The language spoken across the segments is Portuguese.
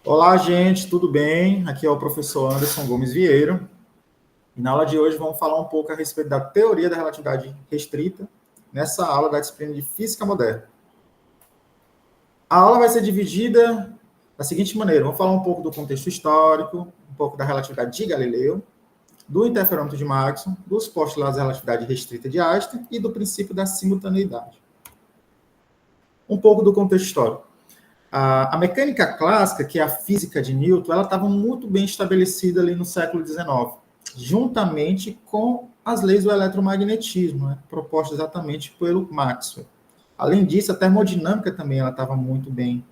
Olá, gente, tudo bem? Aqui é o professor Anderson Gomes Vieira. E na aula de hoje vamos falar um pouco a respeito da teoria da relatividade restrita, nessa aula da disciplina de Física Moderna. A aula vai ser dividida da seguinte maneira: vamos falar um pouco do contexto histórico, um pouco da relatividade de Galileu, do interferômetro de Maxwell, dos postulados da relatividade restrita de Einstein e do princípio da simultaneidade. Um pouco do contexto histórico. A mecânica clássica, que é a física de Newton, ela estava muito bem estabelecida ali no século XIX, juntamente com as leis do eletromagnetismo, né, propostas exatamente pelo Maxwell. Além disso, a termodinâmica também ela estava muito bem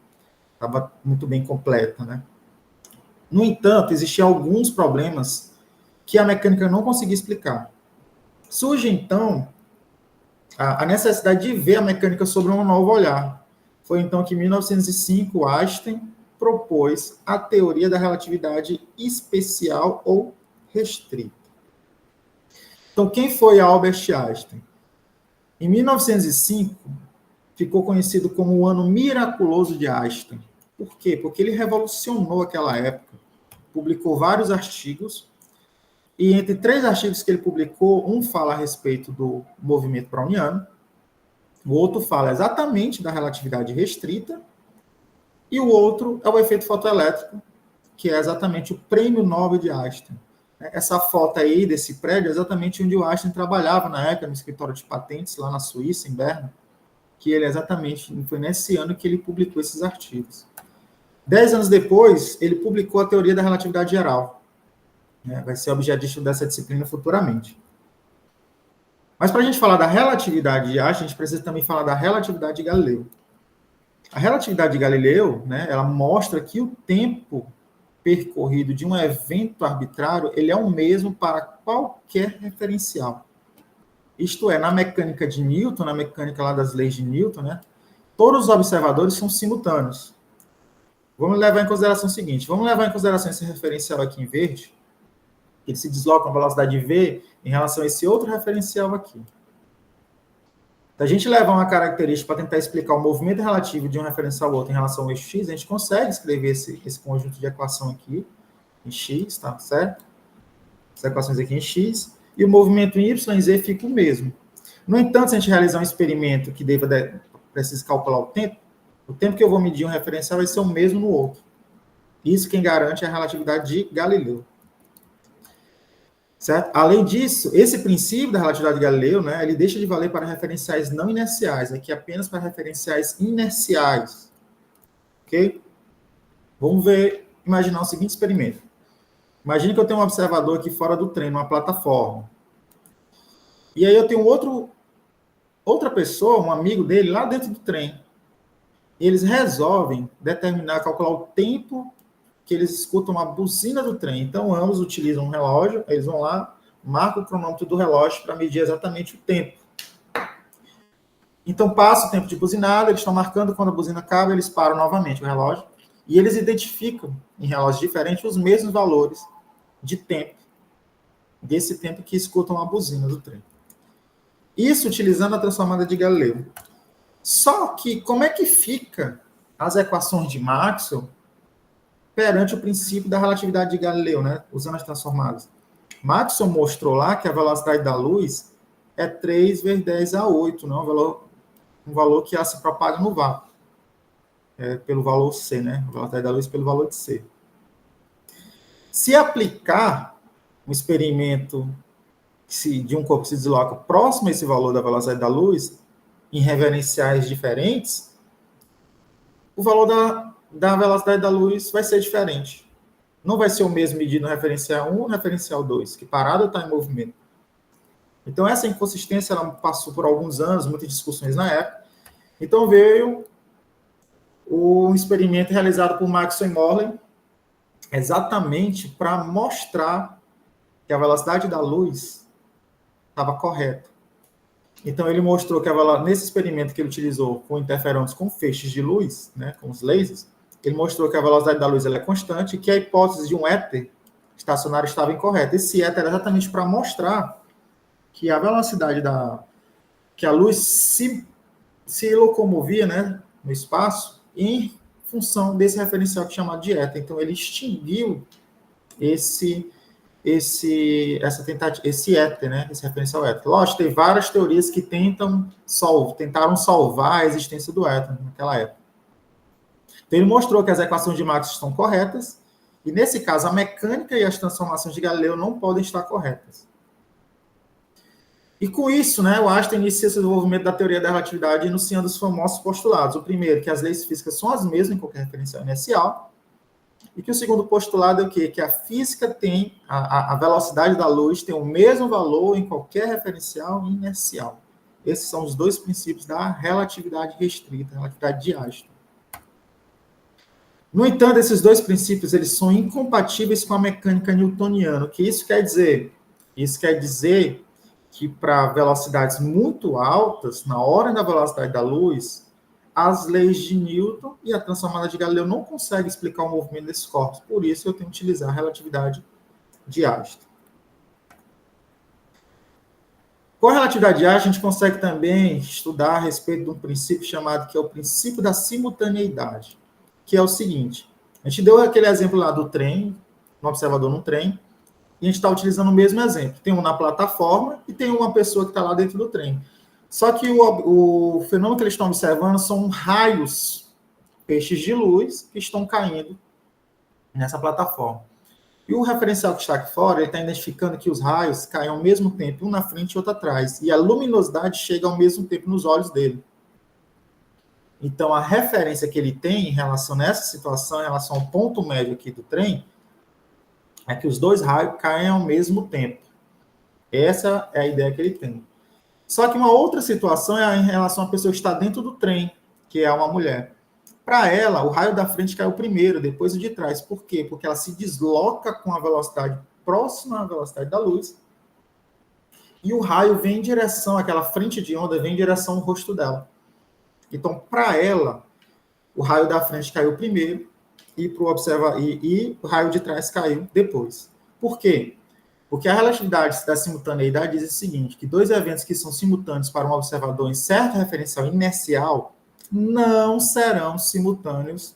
completa, né? No entanto, existiam alguns problemas que a mecânica não conseguia explicar. Surge, então, a necessidade de ver a mecânica sobre um novo olhar. Foi então que, em 1905, Einstein propôs a teoria da relatividade especial ou restrita. Então, quem foi Albert Einstein? Em 1905, ficou conhecido como o ano miraculoso de Einstein. Por quê? Porque ele revolucionou aquela época, publicou vários artigos, e entre 3 artigos que ele publicou, um fala a respeito do movimento browniano, o outro fala exatamente da relatividade restrita, e o outro é o efeito fotoelétrico, que é exatamente o prêmio Nobel de Einstein. Essa foto aí desse prédio é exatamente onde o Einstein trabalhava na época, no escritório de patentes, lá na Suíça, em Berna, que ele exatamente, foi nesse ano que ele publicou esses artigos. 10 anos depois, ele publicou a teoria da relatividade geral. Vai ser objeto dessa disciplina futuramente. Mas para a gente falar da relatividade de Einstein, a gente precisa também falar da relatividade de Galileu. A relatividade de Galileu, né, ela mostra que o tempo percorrido de um evento arbitrário, ele é o mesmo para qualquer referencial. Isto é, na mecânica de Newton, na mecânica lá das leis de Newton, né, todos os observadores são simultâneos. Vamos levar em consideração o seguinte, vamos levar em consideração esse referencial aqui em verde, ele se desloca a velocidade v em relação a esse outro referencial aqui. Se a gente levar uma característica para tentar explicar o movimento relativo de um referencial ao outro em relação ao eixo x, a gente consegue escrever esse conjunto de equação aqui em x, tá certo? As equações aqui em x, e o movimento em y e z fica o mesmo. No entanto, se a gente realizar um experimento que precisa calcular o tempo que eu vou medir um referencial vai ser o mesmo no outro. Isso quem garante é a relatividade de Galileu. Certo? Além disso, esse princípio da relatividade de Galileu, né, ele deixa de valer para referenciais não inerciais, aqui apenas para referenciais inerciais. Ok? Vamos imaginar o seguinte experimento. Imagine que eu tenho um observador aqui fora do trem, numa plataforma. E aí eu tenho outra pessoa, um amigo dele, lá dentro do trem. E eles resolvem calcular o tempo que eles escutam a buzina do trem. Então, ambos utilizam um relógio, eles vão lá, marcam o cronômetro do relógio para medir exatamente o tempo. Então, passa o tempo de buzinada, eles estão marcando, quando a buzina acaba, eles param novamente o relógio, e eles identificam, em relógios diferentes, os mesmos valores de tempo, desse tempo que escutam a buzina do trem. Isso utilizando a transformada de Galileu. Só que, como é que fica as equações de Maxwell perante o princípio da relatividade de Galileu, né? Usando as transformadas? Maxwell mostrou lá que a velocidade da luz é 3 vezes 10 a 8, não? Um valor que se propaga no vácuo. Pelo valor C, né? A velocidade da luz pelo valor de C. Se aplicar um experimento de um corpo que se desloca próximo a esse valor da velocidade da luz, em referenciais diferentes, o valor da velocidade da luz vai ser diferente. Não vai ser o mesmo medido no referencial 1 ou no referencial 2, que parado está em movimento. Então, essa inconsistência ela passou por alguns anos, muitas discussões na época. Então, veio um experimento realizado por Maxwell e Morley, exatamente para mostrar que a velocidade da luz estava correta. Então, ele mostrou que nesse experimento que ele utilizou com interferômetros com feixes de luz, né, com os lasers, ele mostrou que a velocidade da luz ela é constante e que a hipótese de um éter estacionário estava incorreta. Esse éter era exatamente para mostrar que a velocidade que a luz se locomovia, né, no espaço em função desse referencial que é chamado de eta. Então, ele extinguiu esse éter, né? Esse referencial éter. Lógico, tem várias teorias que tentaram salvar a existência do éter naquela época. Então, ele mostrou que as equações de Maxwell estão corretas, e nesse caso, a mecânica e as transformações de Galileu não podem estar corretas. E com isso, né, o Einstein inicia o desenvolvimento da teoria da relatividade enunciando os famosos postulados. O primeiro, que as leis físicas são as mesmas em qualquer referencial inercial, e que o segundo postulado é o quê? Que a física tem, a velocidade da luz tem o mesmo valor em qualquer referencial inercial. Esses são os dois princípios da relatividade restrita, relatividade de Einstein. No entanto, esses dois princípios eles são incompatíveis com a mecânica newtoniana. O que isso quer dizer? Isso quer dizer que para velocidades muito altas, na hora da velocidade da luz, as leis de Newton e a transformada de Galileu não conseguem explicar o movimento desses corpos. Por isso, eu tenho que utilizar a relatividade de Einstein. Com a relatividade de Einstein, a gente consegue também estudar a respeito de um princípio chamado que é o princípio da simultaneidade, que é o seguinte: a gente deu aquele exemplo lá do trem, um observador num trem, e a gente está utilizando o mesmo exemplo. Tem um na plataforma e tem uma pessoa que está lá dentro do trem. Só que o fenômeno que eles estão observando são raios, feixes de luz, que estão caindo nessa plataforma. E o referencial que está aqui fora, ele está identificando que os raios caem ao mesmo tempo, um na frente e outro atrás. E a luminosidade chega ao mesmo tempo nos olhos dele. Então, a referência que ele tem em relação a essa situação, em relação ao ponto médio aqui do trem, é que os dois raios caem ao mesmo tempo. Essa é a ideia que ele tem. Só que uma outra situação é em relação à pessoa que está dentro do trem, que é uma mulher. Para ela, o raio da frente caiu primeiro, depois o de trás. Por quê? Porque ela se desloca com a velocidade próxima à velocidade da luz, e o raio vem em direção, aquela frente de onda vem em direção ao rosto dela. Então, para ela, o raio da frente caiu primeiro e o raio de trás caiu depois. Por quê? Porque a relatividade da simultaneidade diz o seguinte, que dois eventos que são simultâneos para um observador em certo referencial inercial não serão simultâneos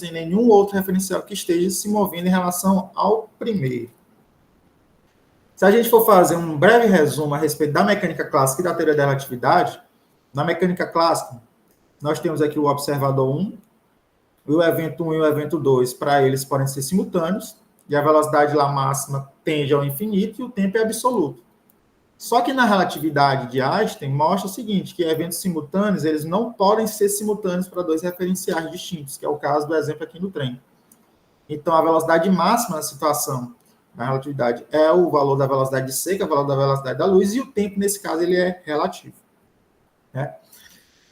em nenhum outro referencial que esteja se movendo em relação ao primeiro. Se a gente for fazer um breve resumo a respeito da mecânica clássica e da teoria da relatividade, na mecânica clássica, nós temos aqui o observador 1, o evento 1 e o evento 2, para eles podem ser simultâneos, e a velocidade lá máxima tende ao infinito e o tempo é absoluto. Só que na relatividade de Einstein mostra o seguinte, que eventos simultâneos, eles não podem ser simultâneos para dois referenciais distintos, que é o caso do exemplo aqui no trem. Então, a velocidade máxima na situação na relatividade é o valor da velocidade de C, que é o valor da velocidade da luz, e o tempo, nesse caso, ele é relativo. Né?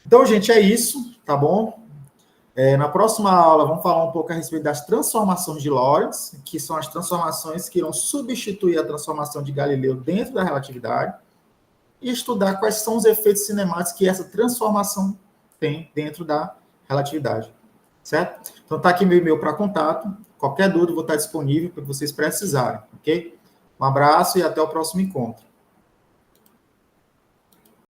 Então, gente, é isso, tá bom? Na próxima aula, vamos falar um pouco a respeito das transformações de Lorentz, que são as transformações que irão substituir a transformação de Galileu dentro da relatividade, e estudar quais são os efeitos cinemáticos que essa transformação tem dentro da relatividade. Certo? Então, está aqui meu e-mail para contato. Qualquer dúvida, vou estar disponível para vocês precisarem, ok? Um abraço e até o próximo encontro.